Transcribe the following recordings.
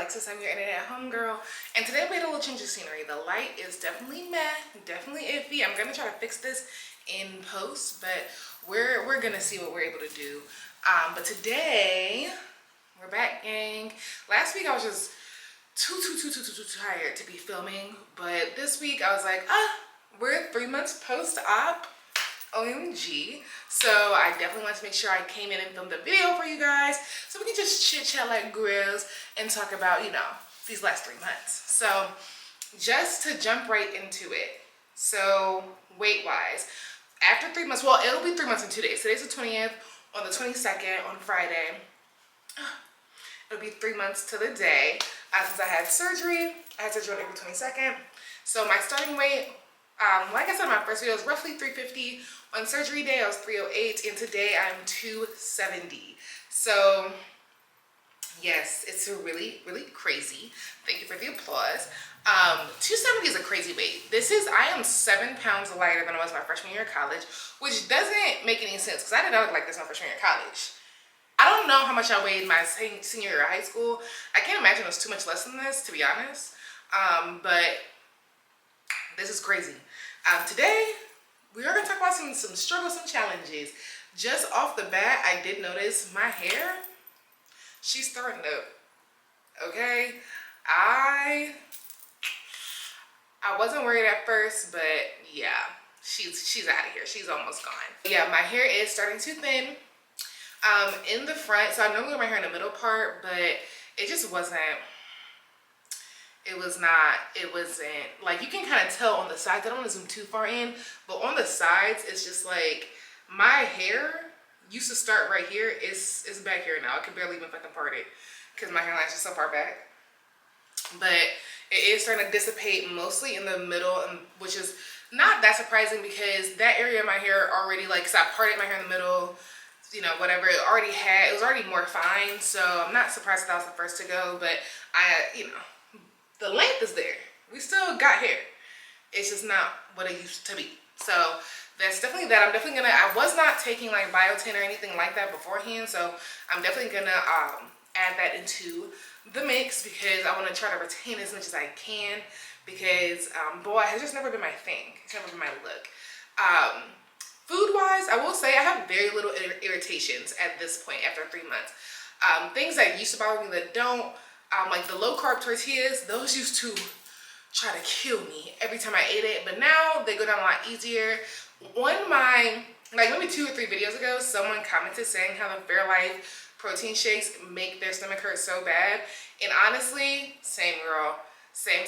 Alexis. I'm your internet homegirl, and today we had a little change of scenery. The light is definitely meh, definitely iffy. I'm gonna try to fix this in post, but we're gonna see what we're able to do. But today we're back, gang. Last week I was just too tired to be filming, but this week I was like, we're 3 months post-op. OMG. So I definitely wanted to make sure I came in and filmed a video for you guys so we can just chit chat like grills and talk about, these last 3 months. So just to jump right into it. So weight wise, after 3 months, well, it'll be 3 months in 2 days. Today's the 20th. On the 22nd, on Friday, it'll be 3 months to the day since I had surgery. I had surgery on April 22nd. So my starting weight, like I said in my first video, is roughly 350. On surgery day, I was 308, and today I'm 270. So yes, it's really crazy. Thank you for the applause. 270 is a crazy weight. I am 7 pounds lighter than I was my freshman year of college, which doesn't make any sense because I did not look like this my freshman year of college. I don't know how much I weighed my senior year of high school. I can't imagine it was too much less than this, to be honest. But this is crazy. Today, we are going to talk about some struggles, some challenges. Just off the bat, I did notice my hair, she's starting to, okay? I wasn't worried at first, but yeah, she's out of here. She's almost gone. Yeah, my hair is starting to thin in the front. So I normally wear my hair in the middle part, but it just wasn't. It wasn't, like, you can kind of tell on the sides. I don't want to zoom too far in, but on the sides, it's just like, my hair used to start right here. It's back here now. I can barely even fucking part it because my hairline is just so far back. But it is starting to dissipate mostly in the middle, which is not that surprising because that area of my hair already, like, cause I parted my hair in the middle, whatever, it was already more fine. So I'm not surprised that I was the first to go, but the length is there. We still got hair. It's just not what it used to be. So that's definitely that. I was not taking like biotin or anything like that beforehand. So I'm definitely gonna add that into the mix because I want to try to retain as much as I can because boy, it has just never been my thing. It's never been my look. Food wise, I will say I have very little irritations at this point after 3 months. Things that used to bother me that don't, like the low carb tortillas, those used to try to kill me every time I ate it, but now they go down a lot easier. On my, like maybe 2 or 3 videos ago, someone commented saying how the Fairlife protein shakes make their stomach hurt so bad. And honestly, same girl, same.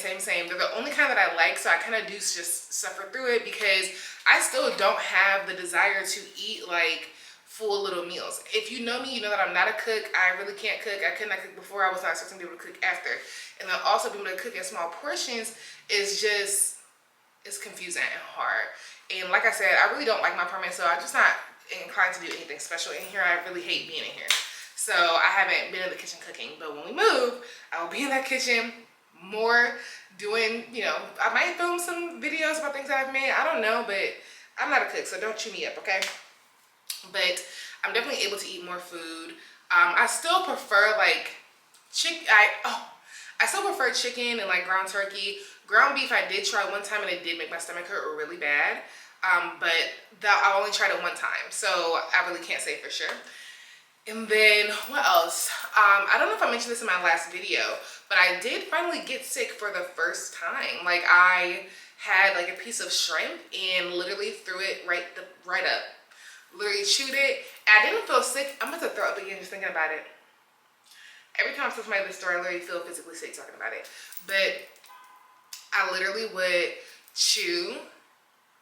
They're the only kind that I like, so I kind of do just suffer through it because I still don't have the desire to eat like full little meals. If you know me, you know that I'm not a cook. I really can't cook. I could not cook before. I was not expecting to be able to cook after. And then also being able to cook in small portions is just, it's confusing and hard. And like I said, I really don't like my apartment, so I'm just not inclined to do anything special in here. I really hate being in here. So I haven't been in the kitchen cooking, but when we move, I will be in that kitchen more doing, I might film some videos about things that I've made. I don't know, but I'm not a cook, so don't chew me up, okay? But I'm definitely able to eat more food. I still prefer like I still prefer chicken and like ground turkey. Ground beef I did try one time and it did make my stomach hurt really bad. But I only tried it one time, so I really can't say for sure. And then what else? I don't know if I mentioned this in my last video, but I did finally get sick for the first time. Like I had like a piece of shrimp and literally threw it right up. Literally chewed it. I didn't feel sick. I'm about to throw up again just thinking about it. Every time I tell somebody this story, I literally feel physically sick talking about it. But I literally would chew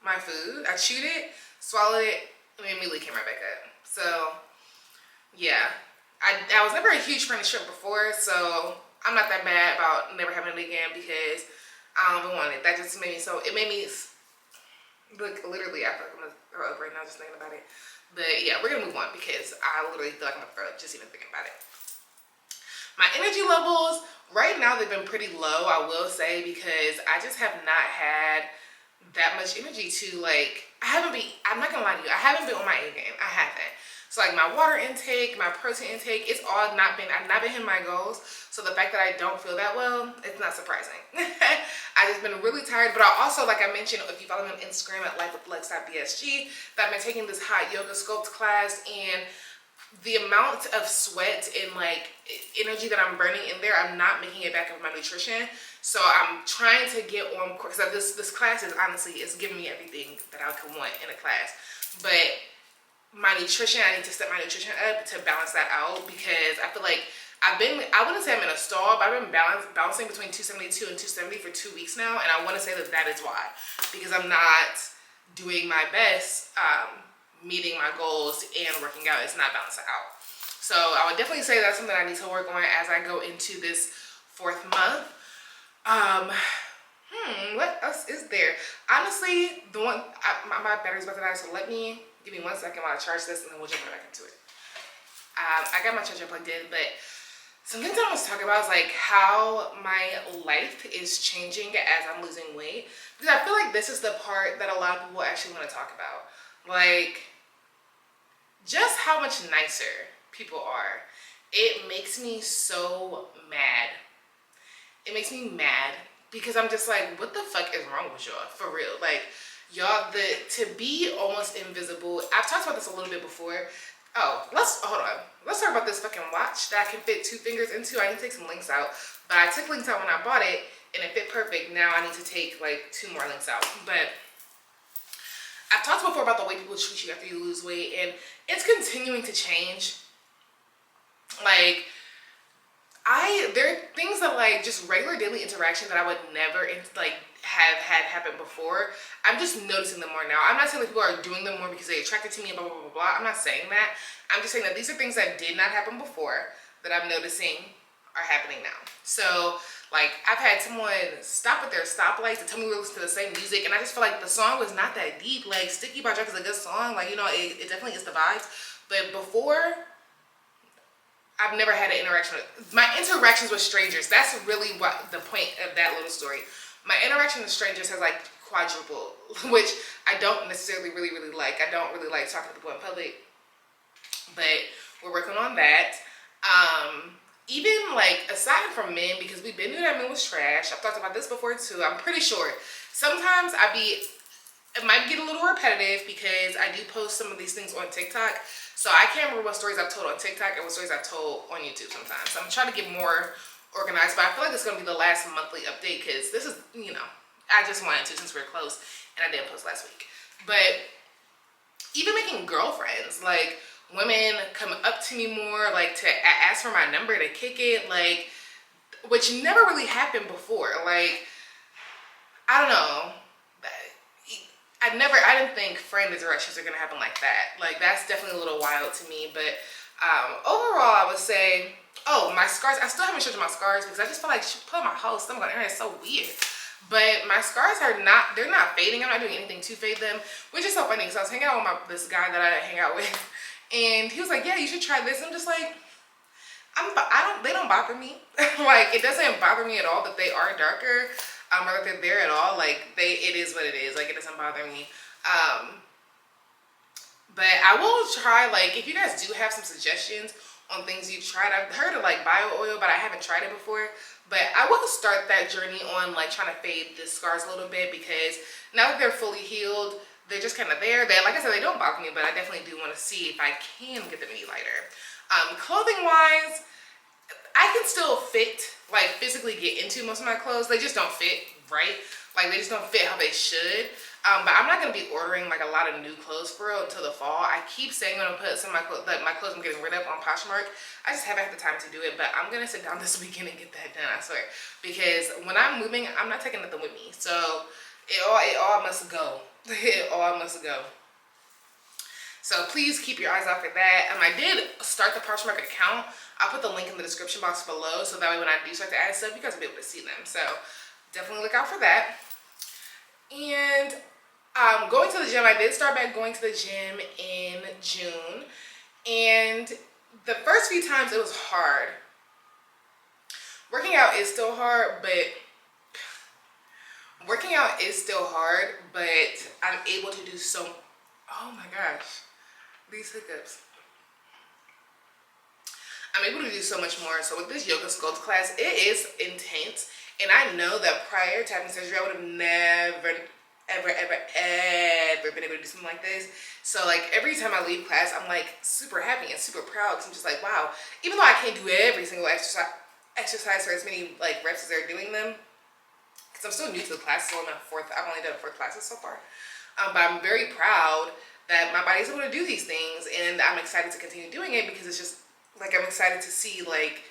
my food. I chewed it, swallowed it, and it immediately came right back up. So yeah, I was never a huge fan of shrimp before, so I'm not that bad about never having it again because I don't even want it. That just made me look, literally, I feel like I'm gonna throw up right now just thinking about it. But yeah, we're gonna move on because I literally feel like I'm gonna throw up just even thinking about it. My energy levels, right now they've been pretty low, I will say, because I just have not had that much energy to like, I'm not gonna lie to you, I haven't been on my A game. I haven't. So like my water intake, my protein intake, it's all I've not been hitting my goals. So the fact that I don't feel that well, it's not surprising. I just been really tired, but I also, like I mentioned, if you follow me on Instagram at lifewithlex.bsg, that I've been taking this hot yoga sculpt class, and the amount of sweat and like energy that I'm burning in there, I'm not making it back up with my nutrition. So I'm trying to get on course. So this class is honestly, it's giving me everything that I could want in a class. But my nutrition, I need to step my nutrition up to balance that out, because I feel like I wouldn't say I'm in a stall, but I've been bouncing between 272 and 270 for 2 weeks now. And I want to say that that is why, because I'm not doing my best, meeting my goals and working out. It's not balancing out. So I would definitely say that's something I need to work on as I go into this 4th month. What else is there? Honestly, my battery's about to die, so give me 1 second while I charge this, and then we'll jump right back into it. I got my charger plugged in, but some things I want to talk about is like how my life is changing as I'm losing weight, because I feel like this is the part that a lot of people actually want to talk about. Like, just how much nicer people are. It makes me so mad. It makes me mad because I'm just like, what the fuck is wrong with y'all? For real. Like, y'all, to be almost invisible. I've talked about this a little bit before. Oh, hold on. Let's talk about this fucking watch that I can fit 2 fingers into. I need to take some links out. But I took links out when I bought it, and it fit perfect. Now I need to take like 2 more links out. But I've talked before about the way people treat you after you lose weight, and it's continuing to change. Like, there are things that like just regular daily interaction that I would never like have had happen before. I'm just noticing them more now. I'm not saying that people are doing them more because they attracted to me and blah, blah, blah, blah. I'm not saying that. I'm just saying that these are things that did not happen before that I'm noticing are happening now. So like, I've had someone stop at their stoplights and tell me we listen to the same music, and I just feel like the song was not that deep. Like, Sticky by Drake is a good song. Like, you know, it definitely is the vibes. But before, I've never had an interaction with, my interactions with strangers, that's really what the point of that little story. My interaction with strangers has like quadrupled, which I don't necessarily really like. I don't really like talking to people in public, but we're working on that. Even like aside from men, because we've been knew that men was trash. I've talked about this before too. I'm pretty sure sometimes it might get a little repetitive because I do post some of these things on TikTok. So I can't remember what stories I've told on TikTok and what stories I've told on YouTube sometimes. So I'm trying to get more organized, but I feel like it's going to be the last monthly update because this is, you know, I just wanted to since we're close, and I didn't post last week. But even making girlfriends, like women come up to me more, like to ask for my number to kick it, like, which never really happened before. Like, I don't know. I didn't think friend interactions are gonna happen like that. Like, that's definitely a little wild to me. But overall, I would say, oh, my scars. I still haven't showed you my scars because I just feel like putting my whole stomach on the internet is so weird. But my scars they're not fading. I'm not doing anything to fade them, which is so funny because I was hanging out with this guy that I hang out with, and he was like, "Yeah, you should try this." I'm just like, they don't bother me. Like, it doesn't bother me at all that they are darker. Or that they're there at all. Like, it is what it is. Like, it doesn't bother me. But I will try, like, if you guys do have some suggestions on things you've tried. I've heard of like bio oil, but I haven't tried it before. But I will start that journey on like trying to fade the scars a little bit, because now that they're fully healed, they're just kind of there. They, like I said, they don't bother me, but I definitely do want to see if I can get them any lighter. Clothing wise, I can still fit, like physically get into most of my clothes. They just don't fit right. Like they just don't fit how they should. But I'm not going to be ordering like a lot of new clothes for real until the fall. I keep saying I'm going to put some of my clothes, like my clothes I'm getting rid of on Poshmark. I just haven't had the time to do it, but I'm going to sit down this weekend and get that done, I swear. Because when I'm moving, I'm not taking nothing with me. So it all must go. It all must go. So please keep your eyes out for that. I did start the Poshmark account. I'll put the link in the description box below, so that way when I do start to add stuff, you guys will be able to see them. So definitely look out for that. And going to the gym, I did start back going to the gym in June. And the first few times it was hard. Working out is still hard, but I'm able to do so. Oh my gosh, these hiccups. I'm able to do so much more. So with this yoga sculpt class, it is intense. And I know that prior to having surgery, I would have never, ever been able to do something like this. So like every time I leave class, I'm like super happy and super proud because I'm just like, wow, even though I can't do every single exercise for as many like reps as they're doing them, because I'm still new to the class, so I've only done 4 classes so far. But I'm very proud that my body's able to do these things, and I'm excited to continue doing it because it's just like I'm excited to see like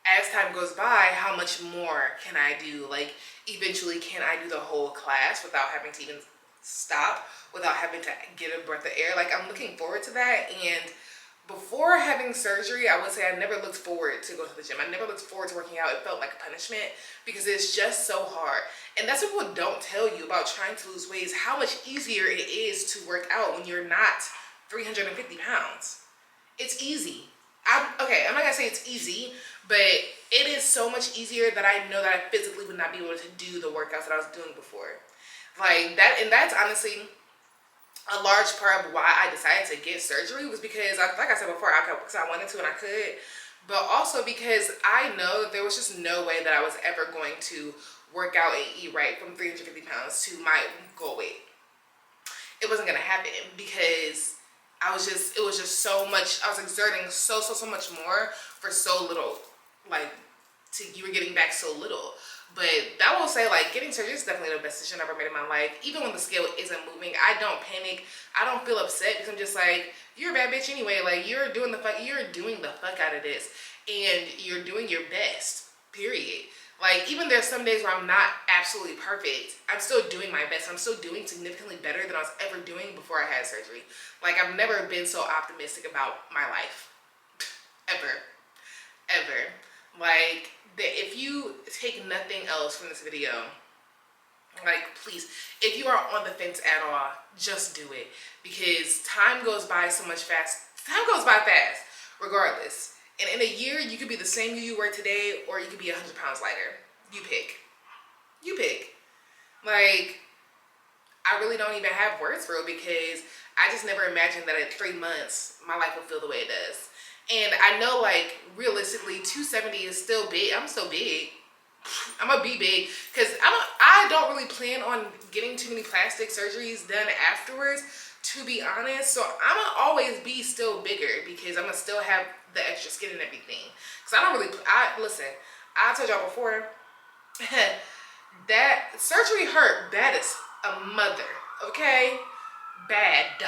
as time goes by how much more can I do. Like eventually can I do the whole class without having to even stop, without having to get a breath of air. Like I'm looking forward to that. And before having surgery, I would say I never looked forward to go to the gym. I never looked forward to working out. It felt like a punishment because it's just so hard. And that's what people don't tell you about trying to lose weight, is how much easier it is to work out when you're not 350 pounds. It's easy. I'm not gonna say it's easy, but it is so much easier that I know that I physically would not be able to do the workouts that I was doing before. Like that, and that's honestly a large part of why I decided to get surgery, was because, like I said before, because I wanted to and I could, but also because I know that there was just no way that I was ever going to work out and eat right from 350 pounds to my goal weight. It wasn't gonna happen because it was just so much. I was exerting so much more for so little. Like, you were getting back so little. But that will say, like, getting surgery is definitely the best decision I've ever made in my life. Even when the scale isn't moving, I don't panic. I don't feel upset because I'm just like, you're a bad bitch anyway. Like, you're doing the fuck out of this, and you're doing your best. Period. Like, even there's some days where I'm not absolutely perfect, I'm still doing my best. I'm still doing significantly better than I was ever doing before I had surgery. Like, I've never been so optimistic about my life. Ever. Like, if you take nothing else from this video, like, please, if you are on the fence at all, just do it. Because time goes by fast, regardless. And in a year, you could be the same you were today, or you could be 100 pounds lighter. You pick. Like, I really don't even have words for it, because I just never imagined that in 3 months, my life would feel the way it does. And I know, like, realistically, 270 is still big. I'm still big. I'm gonna be big, because I don't really plan on getting too many plastic surgeries done afterwards, to be honest. So I'm gonna always be still bigger, because I'm gonna still have the extra skin and everything. Because listen, I told y'all before, that surgery hurt bad as a mother, okay? Bad.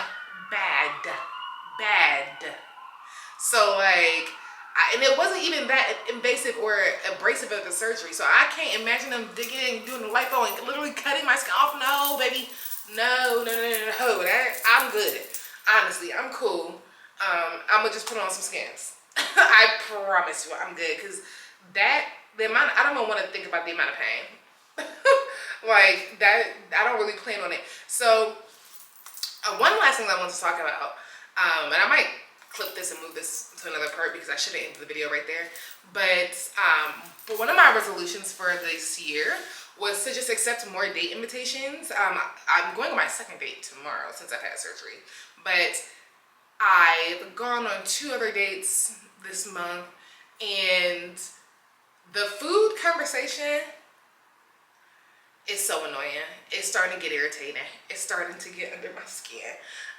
So, like, and it wasn't even that invasive or abrasive of the surgery. So I can't imagine them digging and doing the lipo and literally cutting my skin off. No, baby. No. I'm good. Honestly, I'm cool. I'm gonna just put on some skins. I promise you, I'm good. Because I don't even want to think about the amount of pain. Like, that, I don't really plan on it. So, one last thing that I want to talk about, and I might clip this and move this to another part because I should have ended the video right there. But one of my resolutions for this year was to just accept more date invitations. I'm going on my 2nd date tomorrow since I've had surgery. But I've gone on 2 other dates this month, and the food conversation is so annoying. It's starting to get irritating. It's starting to get under my skin.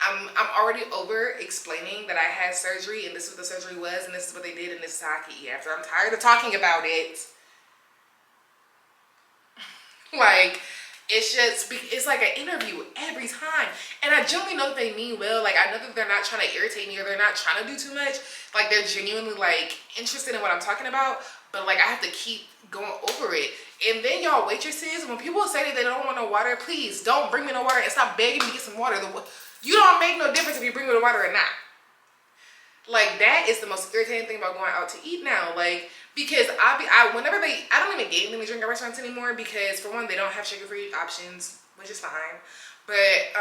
I'm already over explaining that I had surgery, and this is what the surgery was, and this is what they did, and this is how I could eat after. I'm tired of talking about it. Like, it's like an interview every time. And I genuinely know that they mean well. Like, I know that they're not trying to irritate me, or they're not trying to do too much. Like, they're genuinely, like, interested in what I'm talking about. But, like, I have to keep going over it. And then y'all waitresses, when people say that they don't want no water, please don't bring me no water and stop begging me to get some water. You don't make no difference if you bring me the water or not. Like, that is the most irritating thing about going out to eat now. Like, because I don't even get anything to drink at restaurants anymore, because for one, they don't have sugar-free options, which is fine. But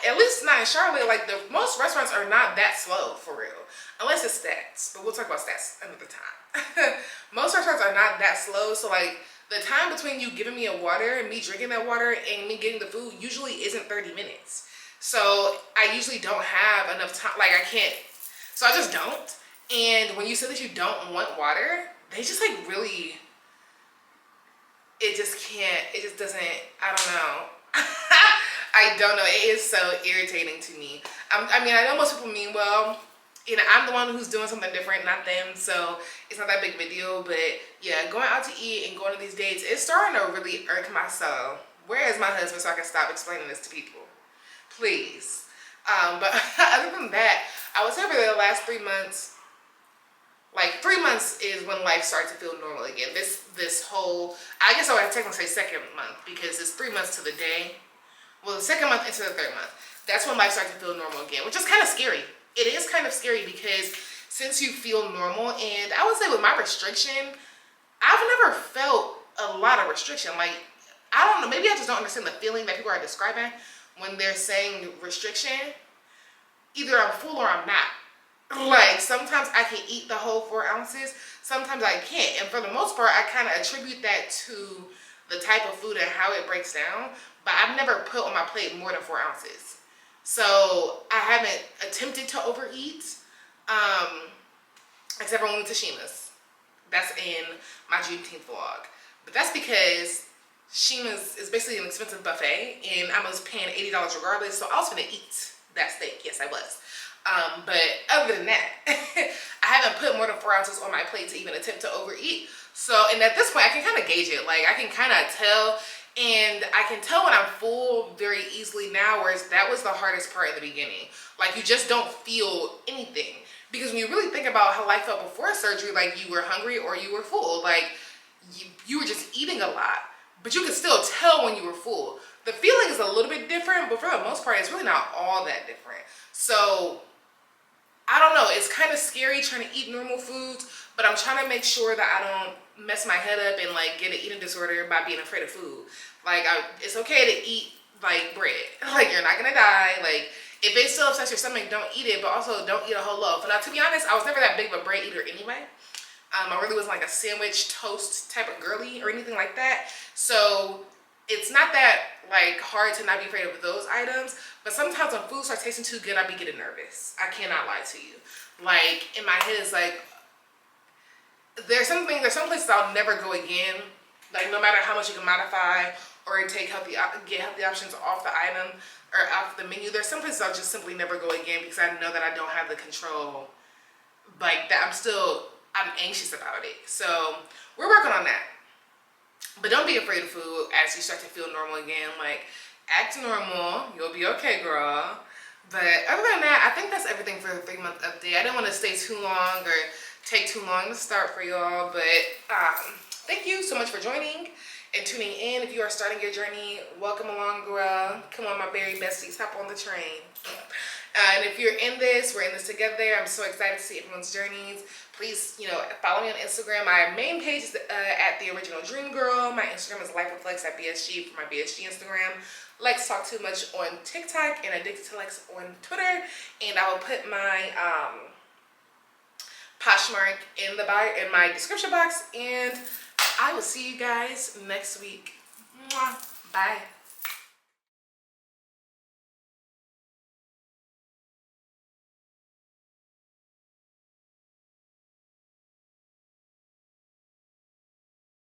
at least not in Charlotte, like, the most restaurants are not that slow, for real. Unless it's Stats, but we'll talk about Stats another time. Most restaurants are not that slow, so, like, the time between you giving me a water and me drinking that water and me getting the food usually isn't 30 minutes. So I usually don't have enough time. Like, I can't. So I just don't. And when you say that you don't want water, they just like really, it just can't, it just doesn't, I don't know. I don't know. It is so irritating to me. I mean, I know most people mean well. You know, I'm the one who's doing something different, not them. So it's not that big of a deal. But yeah, going out to eat and going to these dates, it's starting to really irk my soul. Where is my husband so I can stop explaining this to people? Please. But other than that, I would say for the last 3 months, like 3 months is when life starts to feel normal again. This whole, I guess I would technically say second month because it's 3 months to the day. Well, the second month into the third month, that's when life starts to feel normal again, which is kind of scary. It is kind of scary because since you feel normal, and I would say with my restriction, I've never felt a lot of restriction. Like, I don't know, maybe I just don't understand the feeling that people are describing when they're saying restriction. Either I'm full or I'm not. Like, sometimes I can eat the whole 4 ounces, sometimes I can't. And for the most part, I kind of attribute that to the type of food and how it breaks down. But I've never put on my plate more than 4 ounces. So I haven't attempted to overeat, except for when we went to Shima's. That's in my Juneteenth vlog. But that's because Shima's is basically an expensive buffet, and I was paying $80 regardless, so I was gonna eat that steak. Yes, I was. But other than that, I haven't put more than 4 ounces on my plate to even attempt to overeat. So, and at this point, I can kind of gauge it. Like, I can kind of tell, and I can tell when I'm full very easily now, whereas that was the hardest part in the beginning. Like, you just don't feel anything. Because when you really think about how life felt before surgery, like you were hungry or you were full. Like, you were just eating a lot, but you could still tell when you were full. The feeling is a little bit different, but for the most part, it's really not all that different. So, I don't know, it's kind of scary trying to eat normal foods, but I'm trying to make sure that I don't mess my head up and like get an eating disorder by being afraid of food. Like, it's okay to eat like bread. Like, you're not gonna die. Like, if it still upsets your stomach, don't eat it, but also don't eat a whole loaf. Now, to be honest, I was never that big of a bread eater anyway. I really wasn't like a sandwich toast type of girly or anything like that. So it's not that like hard to not be afraid of those items, but sometimes when food starts tasting too good, I be getting nervous. I cannot lie to you. Like, in my head, it's like, there's some places I'll never go again. Like, no matter how much you can modify or take get healthy options off the item or off the menu, there's some places I'll just simply never go again because I know that I don't have the control. Like, that I'm anxious about it. So we're working on that. But don't be afraid of food as you start to feel normal again. Like, act normal. You'll be okay, girl. But other than that, I think that's everything for the 3-month update. I didn't want to stay too long or take too long to start for y'all. But thank you so much for joining and tuning in. If you are starting your journey, welcome along, girl. Come on, my Bari Besties. Hop on the train. And if you're in this, we're in this together. I'm so excited to see everyone's journeys. Please, follow me on Instagram. My main page is at The Original Dream Girl. My Instagram is Life with Lex at BSG for my BSG Instagram. Lex Talk Too Much on TikTok and Addicted to Lex on Twitter. And I will put my Poshmark in my description box. And I will see you guys next week. Mwah. Bye.